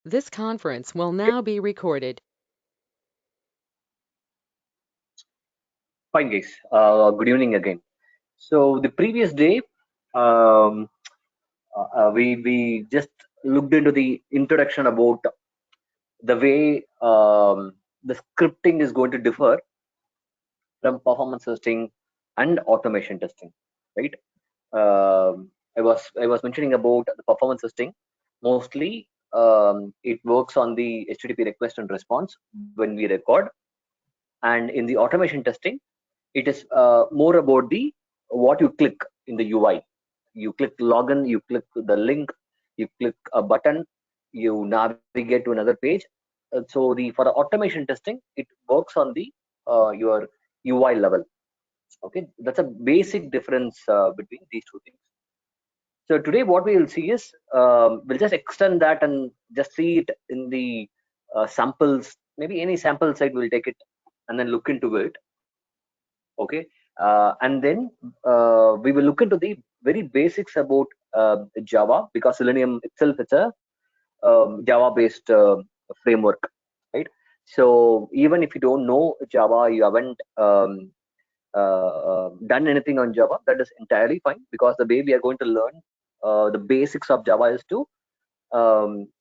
This conference will now be recorded. Fine, guys. Good evening again. So the previous day, um, we just looked into the introduction about the way the scripting is going to differ from performance testing and automation testing, right? I was mentioning about the performance testing. Mostly, it works on the HTTP request and response when we record, and in the automation testing, it is more about the what you click in the UI. You click login, you click the link, you click a button, you navigate to another page. So the for the automation testing, it works on the your UI level. Okay, that's a basic difference between these two things. So today what we will see is we'll just extend that and just see it in the samples. Maybe any sample site we'll take it and then look into it. Okay, and then we will look into the very basics about Java, because Selenium itself is a Java based framework, right? So even if you don't know Java, you haven't done anything on Java, that is entirely fine, because the way we are going to learn the basics of Java is to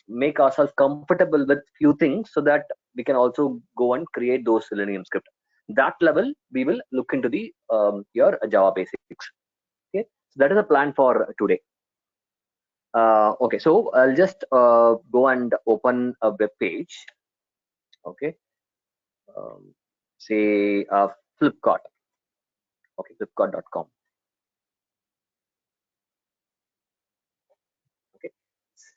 make ourselves comfortable with few things, so that we can also go and create those Selenium script. That level we will look into the your Java basics. Okay, so that is a plan for today. Okay, so I'll just go and open a web page. Okay, um, say Flipkart. Okay, flipkart.com. Okay,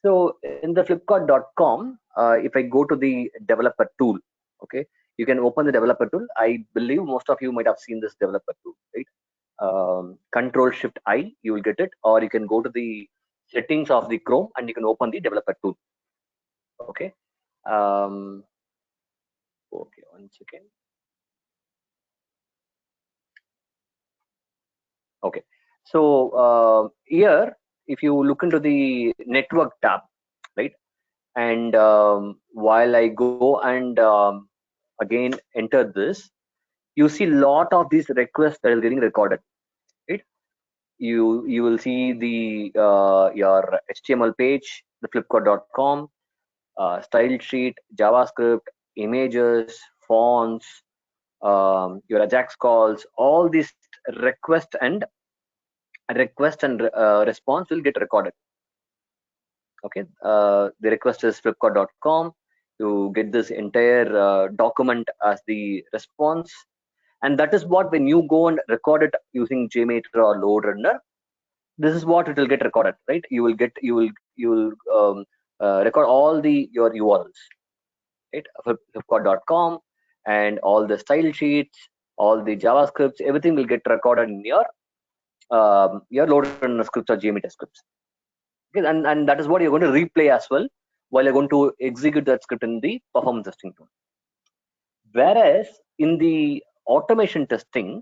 so in the flipkart.com, if I go to the developer tool, okay, you can open the developer tool. I believe most of you might have seen this developer tool, right? Control Shift I, you will get it, or you can go to the settings of the Chrome and you can open the developer tool. Okay. Um, okay, 1 second. Okay. So here, if you look into the network tab, right, and while I go and again enter this, you see lot of these requests that is getting recorded, right? You will see the your HTML page, the flipkart.com, style sheet, JavaScript, images, fonts, your Ajax calls, all these request and response will get recorded. Okay, the request is flipkart.com. You get this entire document as the response, and that is what, when you go and record it using JMeter or Load Runner, this is what it will get recorded, right? You will record all the your URLs, right? Flipkart.com, and all the style sheets, all the JavaScripts, everything will get recorded in your Load Runner scripts or JMeter scripts. Okay, and that is what you're going to replay as well while you're going to execute that script in the performance testing tool. Whereas in the automation testing,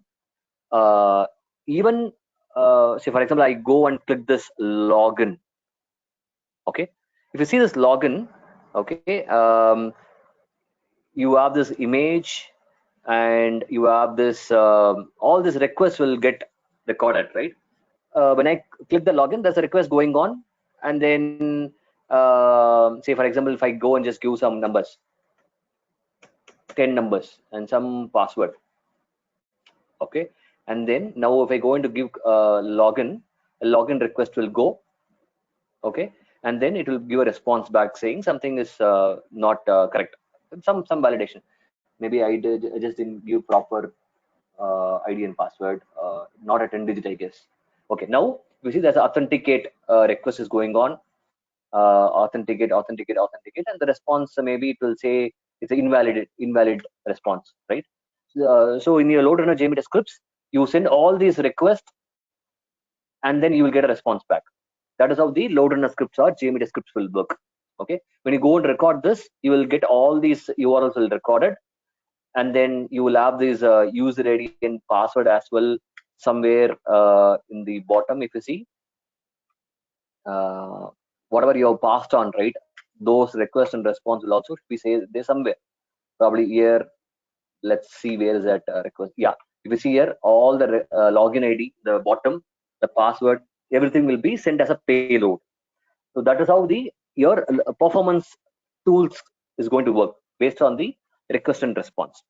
uh, even say for example, I go and click this login. Okay, if you see this login, okay, you have this image and you have this all these requests will get recorded, right? When I click the login, there's a request going on, and then say for example, if I go and just give some numbers, 10 numbers and some password. Okay, and then now if I go into give login, a login request will go. Okay, and then it will give a response back saying something is not correct, some validation. Maybe I just didn't give proper ID and password, not a 10 digit, I guess. Okay, now we see there's authenticate request is going on. Authenticate, and the response, maybe it will say it's an invalid response, right? So in your Load Runner JMeter scripts, you send all these requests and then you will get a response back. That is how the Load Runner scripts or JMeter scripts will work. Okay, when you go and record this, you will get all these URLs will recorded, and then you will have this user ID and password as well somewhere in the bottom. If you see whatever you have passed on, right, those request and response will also be say there somewhere, probably here. Let's see, where is that request? Yeah, if you see here, all the login ID, the bottom, the password, everything will be sent as a payload. So that is how the your performance tools is going to work based on the request and response.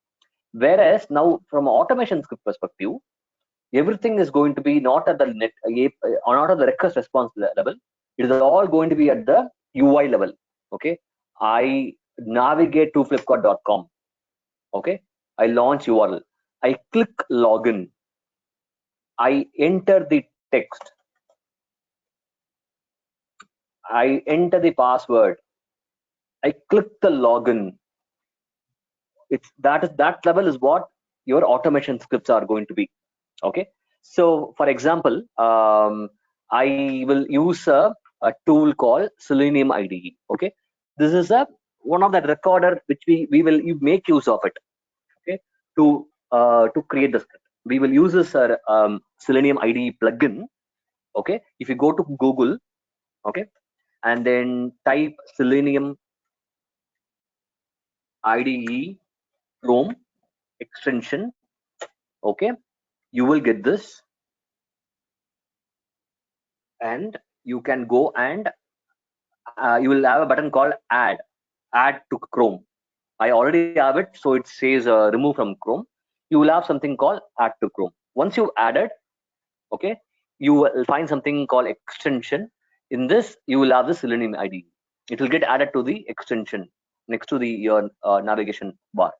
Whereas now from an automation script perspective, everything is going to be not at the not at the request response level. It is all going to be at the UI level. Okay, I navigate to flipkart.com. Okay, I launch URL, I click login, I enter the text, I enter the password, I click the login. It's that level is what your automation scripts are going to be. Okay, so for example, I will use a tool called Selenium IDE. Okay, this is a one of that recorder which we will make use of it. Okay, to create the script, we will use this Selenium IDE plugin. Okay, if you go to Google, okay, and then type Selenium IDE Chrome extension, okay, you will get this, and you can go and you will have a button called add to Chrome. I already have it, so it says remove from Chrome. You will have something called add to Chrome. Once you've added, okay, you will find something called extension. In this, you will have the Selenium ID. It will get added to the extension next to the your navigation bar.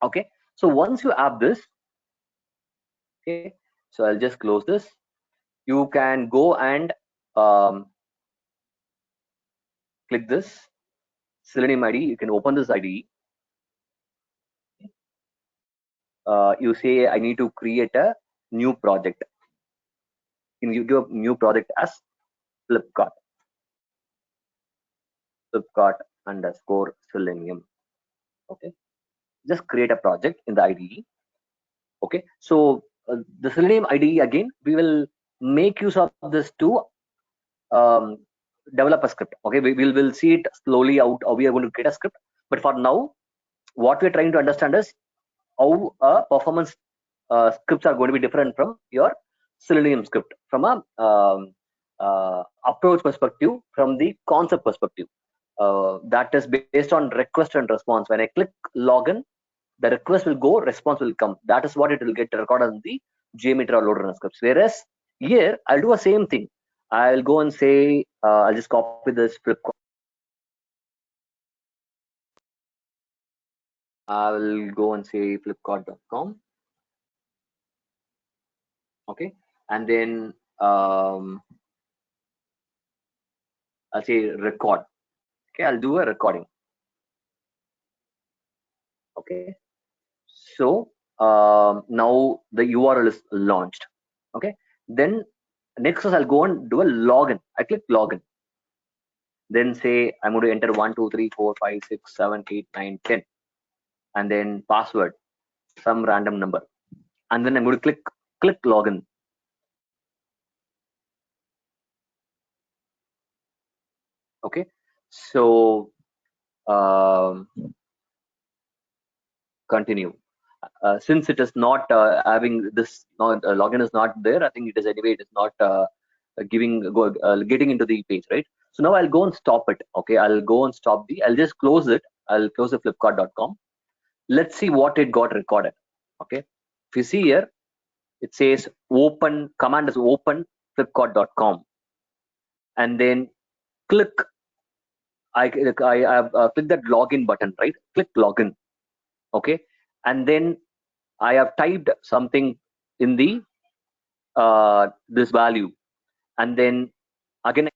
Okay, so once you have this, okay, so I'll just close this. You can go and click this Selenium ID. You can open this ID. You say I need to create a new project. You give a new project as Flipkart underscore Selenium. Okay, just create a project in the IDE. Okay, so the Selenium IDE, again, we will make use of this to develop a script. Okay, we will see it slowly out how we are going to create a script, but for now what we're trying to understand is how performance scripts are going to be different from your Selenium script from a approach perspective, from the concept perspective. That is based on request and response. When I click login, the request will go, response will come. That is what it will get recorded in the JMeter or LoadRunner scripts. Whereas here, I'll do the same thing. I'll go and say, I'll just copy this Flipkart. I'll go and say flipkart.com. Okay, and then I'll say record. Okay, I'll do a recording. Okay, so now the URL is launched. Okay, then next is I'll go and do a login. I click login. Then say I'm going to enter 1, 2, 3, 4, 5, 6, 7, 8, 9, 10, and then password, some random number, and then I'm going to click login. Okay, so continue. Since it is not having this, login is not there, I think it is anyway, it is not getting into the page, right? So now I'll go and stop it. Okay, I'll go and stop I'll just close it. I'll close the flipkart.com. Let's see what it got recorded. Okay, if you see here, it says open, command is open flipkart.com, and then click, I have clicked that login button, right? Click login. Okay, and then I have typed something in the this value, and then again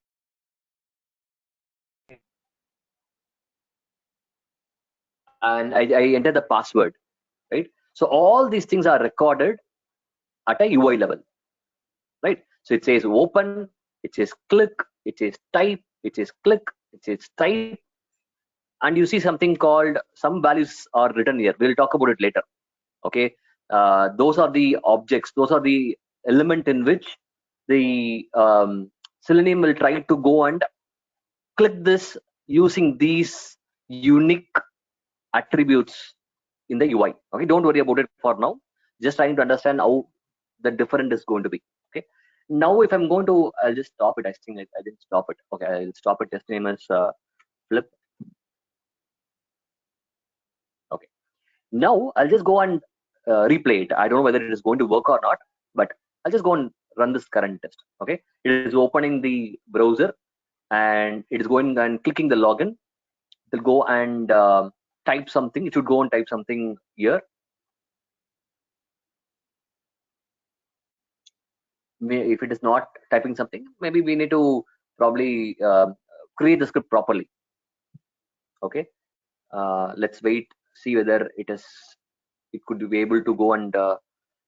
and I enter the password, right? So all these things are recorded at a UI level, right? So it says open, it says click, it says type, it says click, it says type, and you see something called some values are written here. We'll talk about it later. Okay, those are the objects, those are the element in which the Selenium will try to go and click this using these unique attributes in the UI. Okay, don't worry about it for now. Just trying to understand how the different is going to be. Okay. Now, if I'm going to, I'll just stop it. I think I didn't stop it. Okay, I'll stop it. Test name is flip. Okay. Now I'll just go and replay it. I don't know whether it is going to work or not, but I'll just go and run this current test. Okay. It is opening the browser and it is going and clicking the login. It'll go and type something. It should go and type something here. If it is not typing something, maybe we need to probably create the script properly. Okay, let's wait, see whether it could be able to go and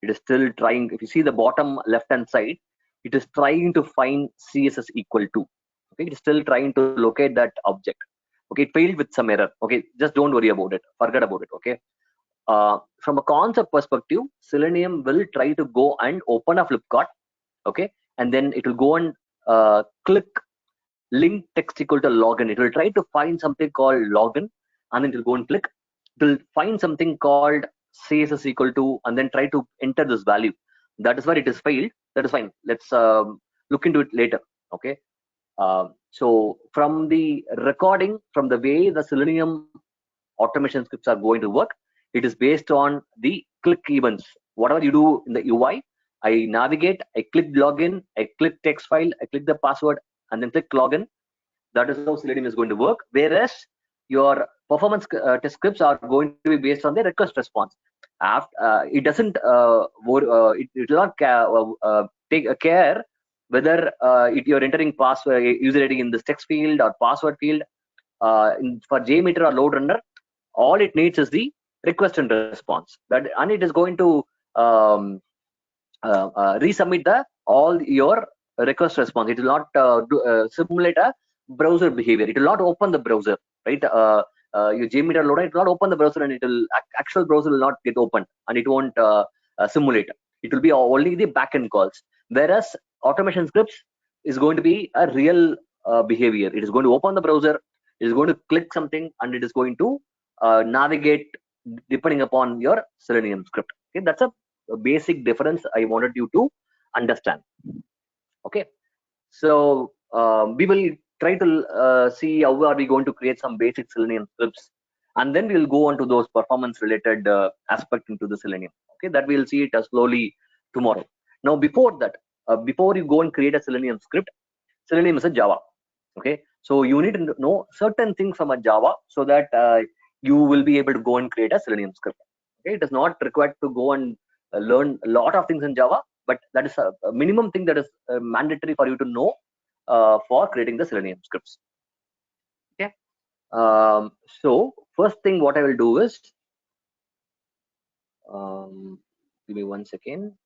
it is still trying. If you see the bottom left hand side, it is trying to find CSS equal to. Okay, it is still trying to locate that object. Okay, it failed with some error. Okay, just don't worry about it, forget about it. Okay, from a concept perspective, Selenium will try to go and open a Flipkart. Okay, and then it will go and click link text equal to login. It will try to find something called login, and then it will go and click. It will find something called CSS equal to, and then try to enter this value. That is where it is failed. That is fine. Let's look into it later. Okay. So from the recording, from the way the Selenium automation scripts are going to work, it is based on the click events. Whatever you do in the UI, I navigate, I click login, I click text file, I click the password, and then click login. That is how Selenium is going to work. Whereas your performance test scripts are going to be based on the request response. It doesn't it will not take a care whether you're entering password user ID in this text field or password field. For JMeter or load runner, all it needs is the request and response. And it is going to resubmit all your request response. It will not simulate a browser behavior. It will not open the browser, right? Your JMeter loader, it will not open the browser, and it will actual browser will not get opened, and it won't simulate. It will be only the backend calls. Whereas automation scripts is going to be a real behavior. It is going to open the browser. It is going to click something, and it is going to navigate depending upon your Selenium script. Okay, that's a basic difference I wanted you to understand. Okay, so we will try to see how are we going to create some basic Selenium scripts, and then we will go on to those performance related aspect into the Selenium. Okay, that we will see it slowly tomorrow. Now, before that, before you go and create a Selenium script, Selenium is a Java. Okay, so you need to know certain things from a Java so that you will be able to go and create a Selenium script. Okay, it is not required to go and learn a lot of things in Java, but that is a minimum thing that is mandatory for you to know for creating the Selenium scripts. Okay, so first thing what I will do is, give me 1 second.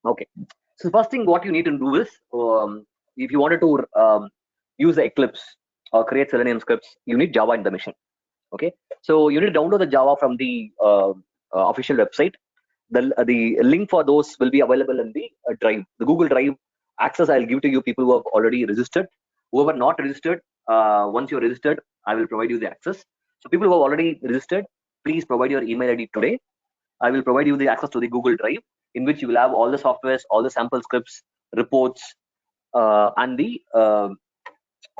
Okay, so first thing what you need to do is, if you wanted to use the Eclipse or create Selenium scripts, you need Java in the machine. Okay, so you need to download the Java from the official website. The link for those will be available in the drive, the Google Drive. Access I'll give to you people who have already registered. Whoever not registered, once you're registered, I will provide you the access. So people who have already registered, please provide your email ID today. I will provide you the access to the Google Drive, in which you will have all the softwares, all the sample scripts, reports, and the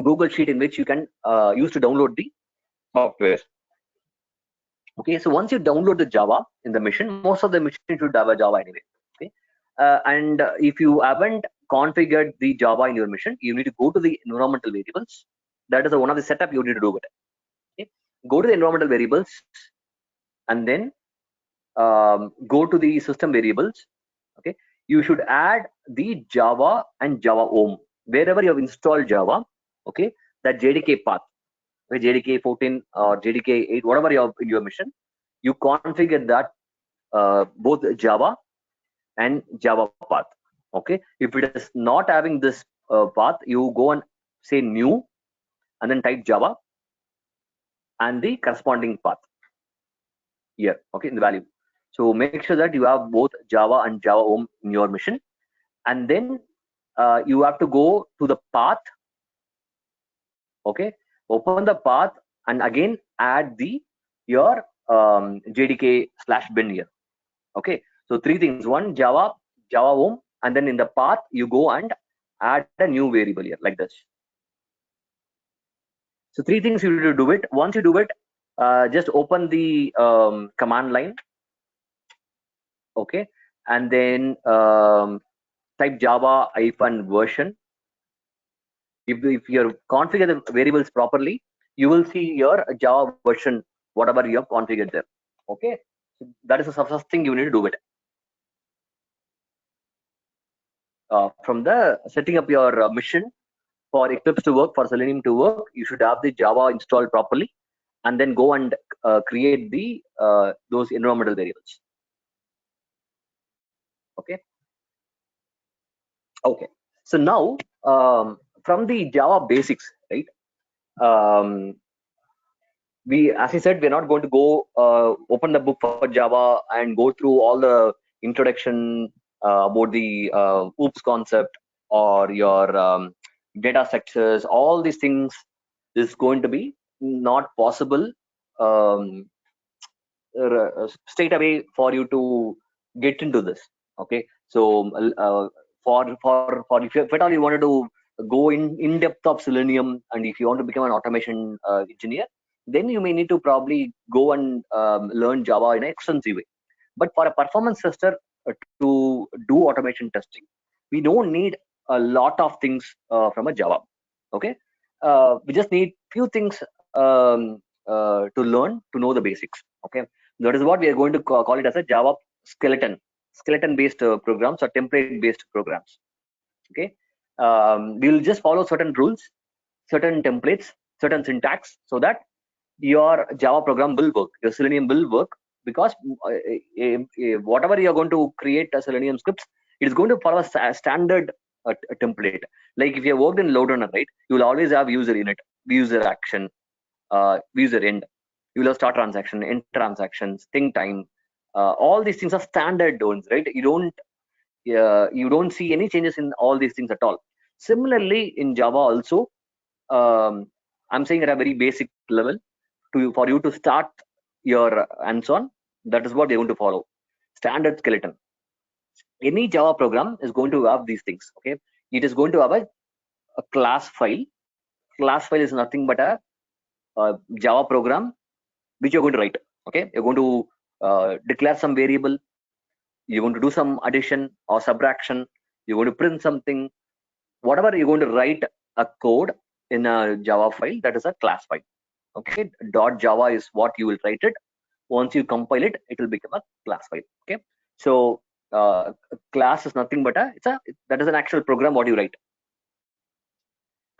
Google Sheet in which you can use to download the software. Okay, so once you download the Java in the machine, most of the machine should have a Java anyway. Okay, and if you haven't configured the Java in your machine, you need to go to the environmental variables. That is one of the setup you need to do with it. Okay, go to the environmental variables, and then go to the system variables. Okay, you should add the Java and Java Om wherever you have installed Java. Okay, that JDK path. with JDK 14 or JDK 8, whatever you have in your mission, you configure that both Java and Java path. Okay, if it is not having this path, you go and say new and then type Java and the corresponding path here, okay, in the value. So make sure that you have both Java and Java Home in your mission, and then you have to go to the path. Okay, open the path and again add the your JDK/bin here. Okay, so three things: one, Java Home, and then in the path you go and add a new variable here like this. So three things you need to do it. Once you do it, just open the command line. Okay, and then type Java -version. If you configure the variables properly, you will see your Java version, whatever you have configured there. Okay, so that is the first thing you need to do it. From the setting up your mission for Eclipse to work, for Selenium to work, you should have the Java installed properly, and then go and create the those environmental variables. Okay. Okay. So now from the Java basics, right? We, as I said, we're not going to go open the book for Java and go through all the introduction about the OOPS concept or your data structures. All these things is going to be not possible straight away for you to get into this. Okay, so for if at all you wanted to go in depth of Selenium, and if you want to become an automation engineer, then you may need to probably go and learn Java in an extensive way. But for a performance tester to do automation testing, we don't need a lot of things from a Java. Okay, we just need few things to learn to know the basics. Okay, that is what we are going to call it as a Java skeleton based programs or template based programs. Okay, we will just follow certain rules, certain templates, certain syntax, so that your Java program will work, your Selenium will work, because whatever you are going to create a Selenium scripts, it is going to follow a standard template. Like if you have worked in LoadRunner, right, you will always have user init, user action, user end. You will have start transaction, end transactions, think time. All these things are standard ones, right? You don't see any changes in all these things at all. Similarly, in Java also, I'm saying at a very basic level, for you to start your hands-on, that is what they're going to follow. Standard skeleton. Any Java program is going to have these things. Okay, it is going to have a class file. Class file is nothing but a Java program which you're going to write. Okay, you're going to declare some variable, you're going to do some addition or subtraction, you're going to print something, whatever you're going to write a code in a Java file, that is a class file. Okay, .java is what you will write it. Once you compile it, it will become a class file. Okay, so class is nothing but that is an actual program what you write.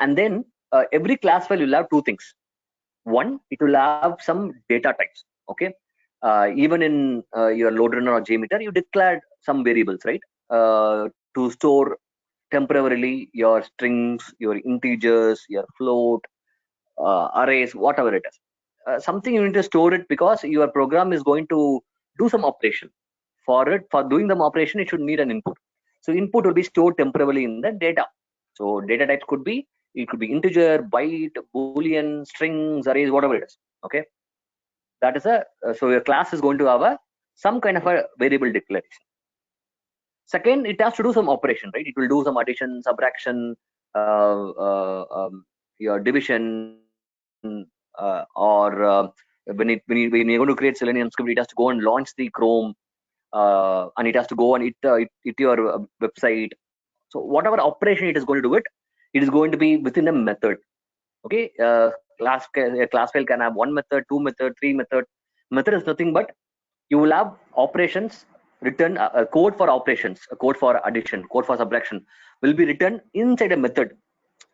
And then every class file will have two things. One, it will have some data types. Okay, even in your LoadRunner or JMeter, you declared some variables, right, to store temporarily your strings, your integers, your float, arrays, whatever it is. Something you need to store it because your program is going to do some operation. For doing the operation, it should need an input. So input will be stored temporarily in the data. So data types could be, it could be integer, byte, boolean, strings, arrays, whatever it is. Okay, that is so your class is going to have some kind of a variable declaration. Second, it has to do some operation, right? It will do some addition, subtraction, your division, or when you're going to create Selenium script, it has to go and launch the Chrome, and it has to go and hit your website. So whatever operation it is going to do, it is going to be within a method. Okay, a class file can have one method, two method, three method. Method is nothing but you will have operations written, a code for operations, a code for addition, code for subtraction will be written inside a method.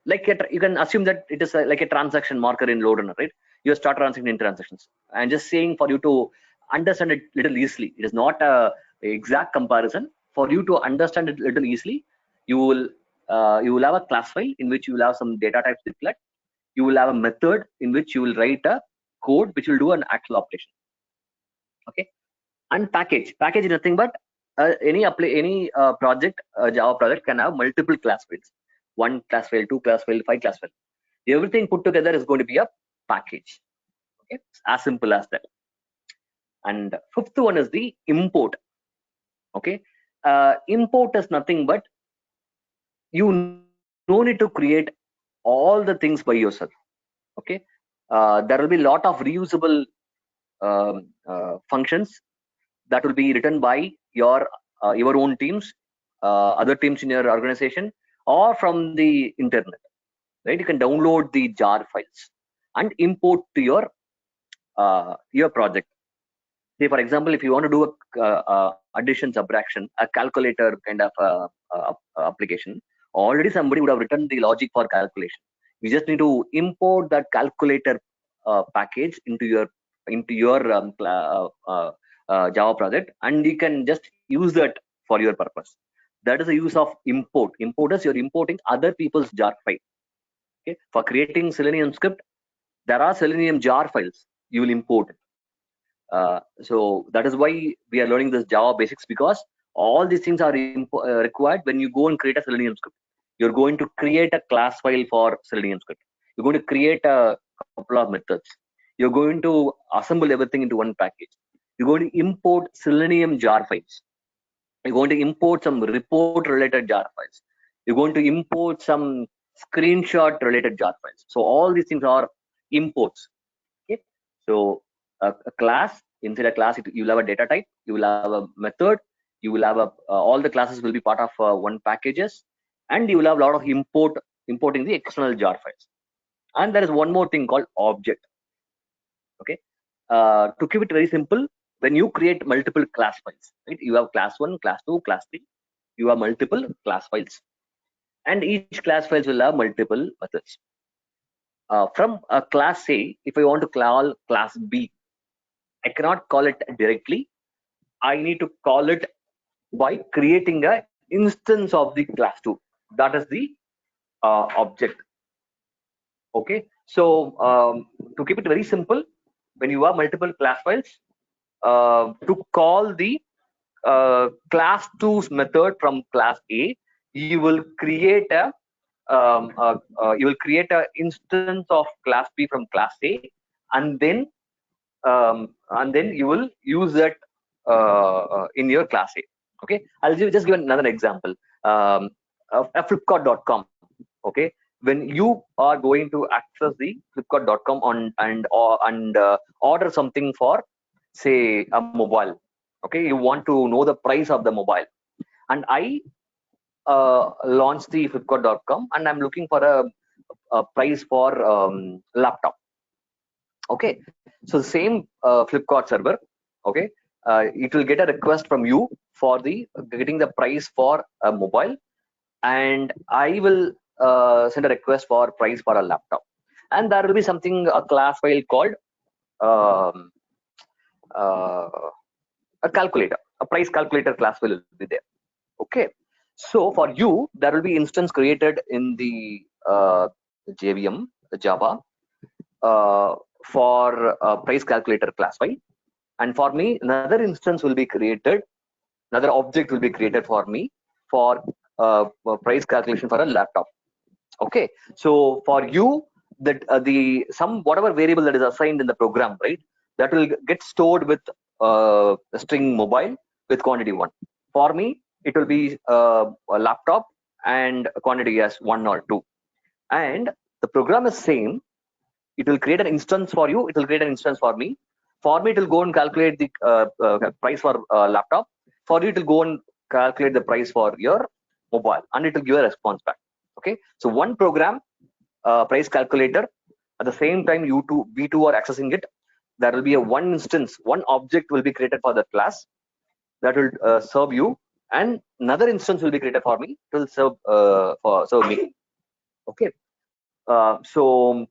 like you can assume that it is like a transaction marker in load runner, right? You start transacting in transactions. And just saying for you to understand it little easily, it is not a exact comparison. For you to understand it little easily, you will have a class file in which you will have some data types declared. You will have a method in which you will write a code which will do an actual operation. Okay. And package is nothing but any project, Java project can have multiple class files, one class file, two class file, five class file. Everything put together is going to be a package. Okay, it's as simple as that. And fifth one is the import. Okay, import is nothing but you no need to create all the things by yourself. Okay, there will be a lot of reusable functions that will be written by your own teams, other teams in your organization, or from the internet. Right, you can download the jar files and import to your project. Say for example, if you want to do a addition subtraction, a calculator kind of application, already somebody would have written the logic for calculation. You just need to import that calculator package into your Java project, and you can just use that for your purpose. That is the use of import. Import is you're importing other people's jar file. Okay, for creating Selenium script, there are Selenium jar files you will import. So that is why we are learning this Java basics, because all these things are required when you go and create a Selenium script. You're going to create a class file for Selenium script. You're going to create a couple of methods. You're going to assemble everything into one package. You're going to import Selenium jar files. You're going to import some report related jar files. You're going to import some screenshot related jar files. So all these things are imports. Okay. So a class, inside a class, you will have a data type, you will have a method, you will have all the classes will be part of one packages, and you will have a lot of importing the external jar files. And there is one more thing called object. Okay. To keep it very simple, when you create multiple class files, right? You have class 1, class 2, class 3. You have multiple class files, and each class files will have multiple methods. From a class A, if I want to call class B, I cannot call it directly. I need to call it by creating a instance of the class 2. That is the object. Okay. So to keep it very simple, when you have multiple class files, to call the class 2's method from class A, you will create a instance of class B from class A, and then you will use that in your class A. Okay, I'll just give another example. A Flipkart.com. Okay, when you are going to access the Flipkart.com and order something for, say, a mobile. Okay, you want to know the price of the mobile, and I launched the Flipkart.com, and I'm looking for a price for laptop. Okay, so the same Flipkart server, okay, it will get a request from you for the getting the price for a mobile, and I will send a request for price for a laptop, and there will be something, a class file called um, uh, a calculator, a price calculator class will be there. Okay, so for you there will be instance created in the JVM Java for price calculator class file, and for me another instance will be created, another object will be created for me for price calculation for a laptop. Okay, so for you, that the some whatever variable that is assigned in the program, right, that will get stored with a string mobile with quantity 1. For me it will be a laptop and quantity as 1 or 2, and the program is same. It will create an instance for you, it will create an instance for me. For me it will go and calculate the price for laptop. For you it will go and calculate the price for your mobile, and it will give a response back. Okay, so one program, price calculator, at the same time we two are accessing it. There will be a one instance, one object will be created for that class that will serve you, and another instance will be created for me, it will serve me. Okay, So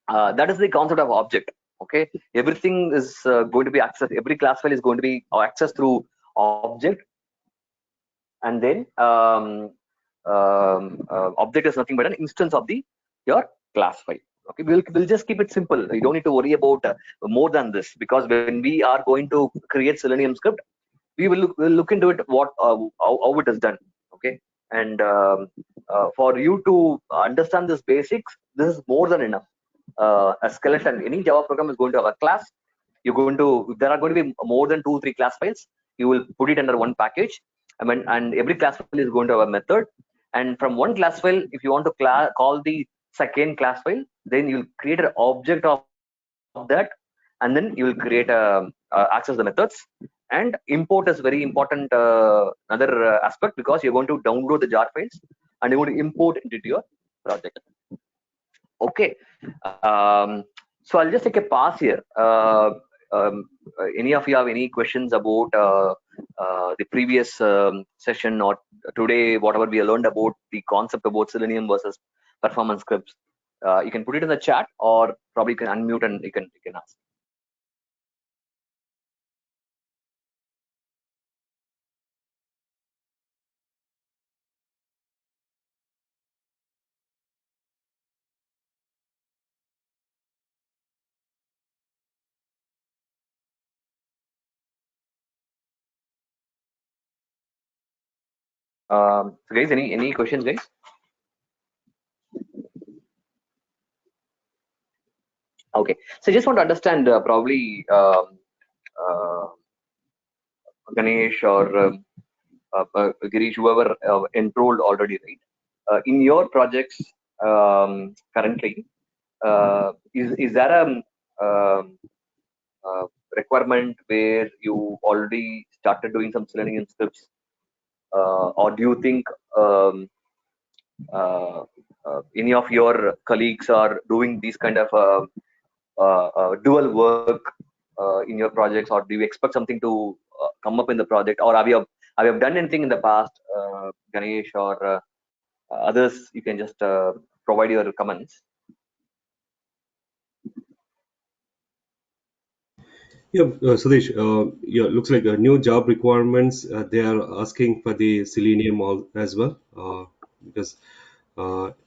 that is the concept of object. Okay, everything is going to be accessed. Every class file is going to be accessed through object, and then object is nothing but an instance of the your class file. Okay, we'll just keep it simple. You don't need to worry about more than this, because when we are going to create Selenium script, we'll look into it, what how it is done. Okay, and for you to understand this basics, this is more than enough. A skeleton, any Java program is going to have a class. You're going to, if there are going to be more than 2-3 class files, you will put it under one package. I mean, and every class file is going to have a method, and from one class file, if you want to call the second class file, then you'll create an object of that, and then you will create a access the methods. And import is very important, another aspect, because you're going to download the jar files and you're going to import it into your project. Okay, so I'll just take a pause here. Any of you have any questions about the previous session, or today, whatever we learned about the concept about Selenium versus performance scripts? You can put it in the chat, or probably you can unmute and you can ask. So guys, any questions, guys? Okay, so I just want to understand, probably uh, Ganesh or Girish, whoever enrolled already, right? In your projects currently, is there a um, requirement where you already started doing some Selenium scripts, or do you think uh, any of your colleagues are doing these kind of dual work in your projects, or do you expect something to come up in the project, or have you done anything in the past, Ganesh or others? You can just provide your comments. Yeah, Sudesh, yeah, looks like new job requirements. They are asking for the Selenium as well, because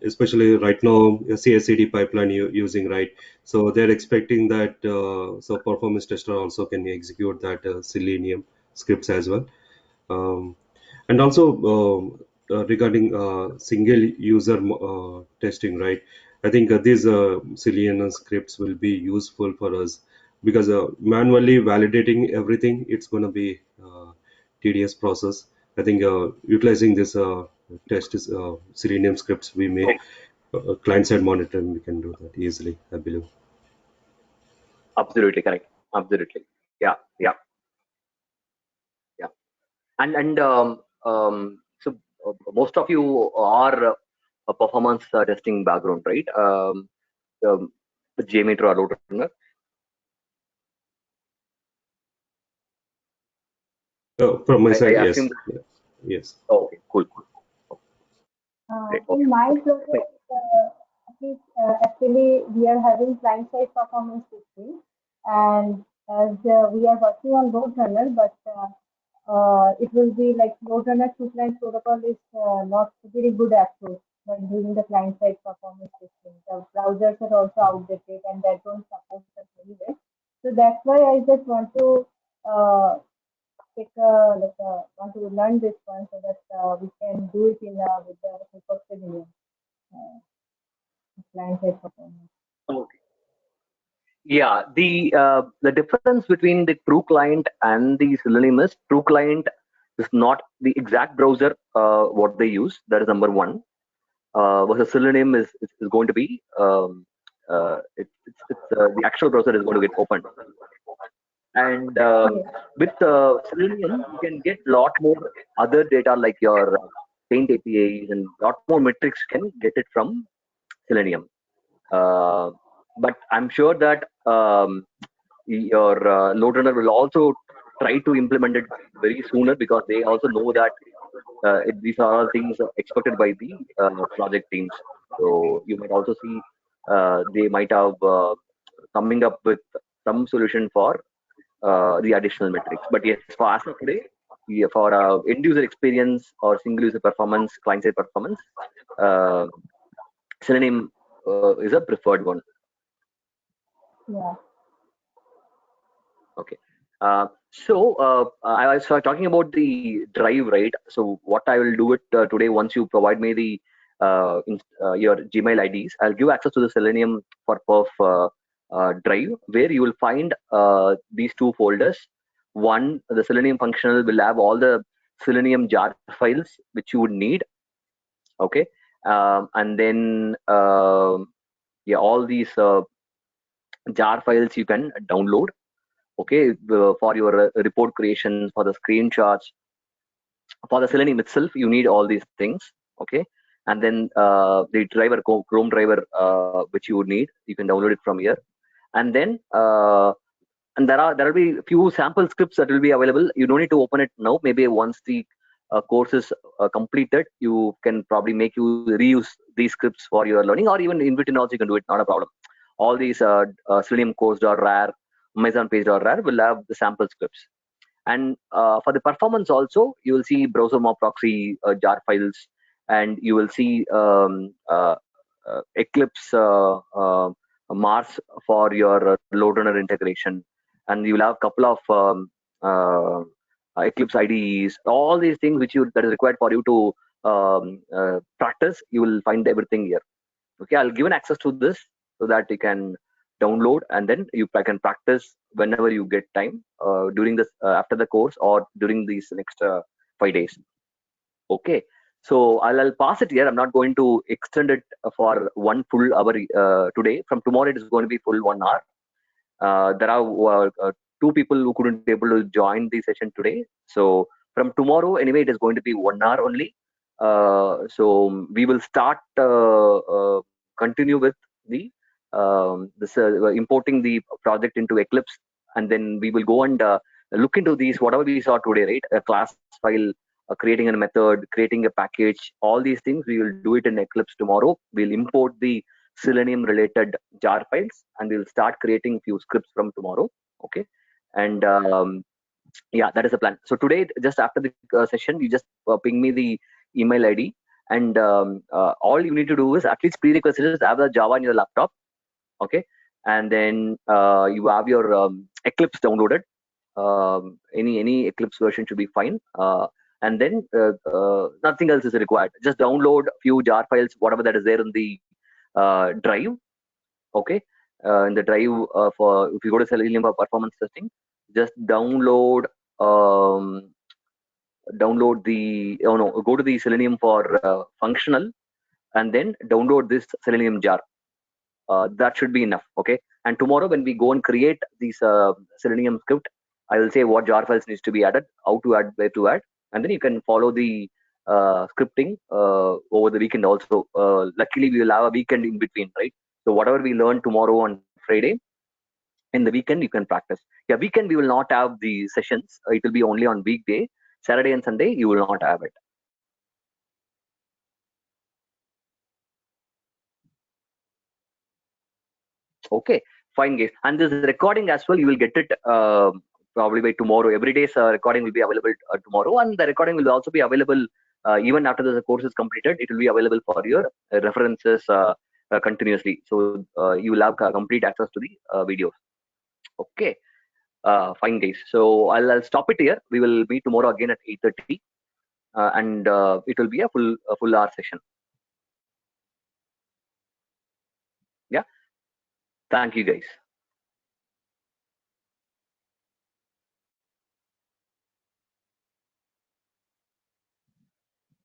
especially right now, a CI/CD pipeline using, right. So they're expecting that so performance tester also can execute that Selenium scripts as well. Um, and also regarding single user testing, right? I think these Selenium scripts will be useful for us, because manually validating everything, it's going to be tedious process. I think utilizing this test is, Selenium scripts, we may client side monitoring, we can do that easily, I believe. Absolutely correct. Absolutely. Yeah. Yeah. Yeah. And so most of you are a performance testing background, right? The JMeter or Roadrunner. From my I side, assume. yes. Yeah. Yes. Oh, okay. Cool. Cool. Great. Okay. In my project, actually, we are having client-side performance testing, and as we are working on Roadrunner, but it will be like Roadrunner two-client protocol is not very good approach when doing the client-side performance testing. The browsers are also outdated, and that don't support us very well. So that's why I just want to uh, want to learn this one so that we can do it in with the help of Selenium uh, client side performance. Okay. Yeah, the difference between the true client and the Selenium is, true client is not the exact browser what they use. That is number one. Versus Selenium is going to be the actual browser is going to get opened. And Yes. with Selenium, you can get lot more other data, like your Paint APIs, and lot more metrics can get it from Selenium. Uh, but I'm sure that your Loadrunner will also try to implement it very sooner, because they also know that these are all things expected by the project teams. So you might also see they might have coming up with some solution for the additional metrics. But yes, for as of today, for end user experience or single user performance, client side performance, uh, Selenium is a preferred one. Yeah. Okay. I was talking about the drive, right? So what I will do it today, once you provide me the your Gmail IDs, I'll give access to the Selenium for Perf drive, where you will find these two folders. One, the Selenium functional will have all the Selenium jar files which you would need. Okay, and then yeah, all these jar files you can download. Okay, for your report creation, for the screenshots, for the Selenium itself, you need all these things. Okay, and then the driver, Chrome driver, which you would need, you can download it from here. And then and there will be few sample scripts that will be available. You don't need to open it now. Maybe once the course is completed, you can probably make you reuse these scripts for your learning, or even in between also you can do it, not a problem. All these Selenium course.rar, Amazon page.rar will have the sample scripts. And for the performance also, you will see browser mob proxy jar files, and you will see Eclipse Mars for your load runner integration, and you will have a couple of Eclipse IDEs, all these things which you that is required for you to practice. You will find everything here. Okay, I'll give an access to this so that you can download, and then you can practice whenever you get time during this after the course or during these next 5 days. Okay, so I'll pass it here. I'm not going to extend it for 1 full hour today. From tomorrow it is going to be full 1 hour. There are 2 people who couldn't be able to join the session today, so from tomorrow anyway it is going to be 1 hour only. So we will start continue with the this importing the project into Eclipse, and then we will go and look into these whatever we saw today, right? A class file, creating a method, creating a package, all these things we will do it in Eclipse tomorrow. We'll import the Selenium related jar files, and we'll start creating few scripts from tomorrow. Okay, and yeah, that is the plan. So today, just after the session, you just ping me the email ID, and all you need to do is at least prerequisite is have the Java in your laptop. Okay, and then you have your Eclipse downloaded. Any Eclipse version should be fine. And then nothing else is required. Just download few jar files, whatever that is there in the drive. Okay, in the drive for if you go to Selenium for performance testing, just download the go to the Selenium for functional, and then download this Selenium jar. That should be enough. Okay, and tomorrow when we go and create this Selenium script, I will say what jar files needs to be added, how to add, where to add, and then you can follow the scripting over the weekend also. Luckily we will have a weekend in between, right? So whatever we learn tomorrow on Friday, in the weekend you can practice. Yeah, weekend we will not have the sessions. It will be only on weekday. Saturday and Sunday you will not have it. Okay, fine guys. And this recording as well, you will get it probably by tomorrow. Every day's recording will be available tomorrow, and the recording will also be available even after the course is completed. It will be available for your references continuously. So you will have complete access to the videos. Okay, fine guys. So I'll stop it here. We will meet tomorrow again at 8:30, and it will be a full hour session. Yeah. Thank you guys.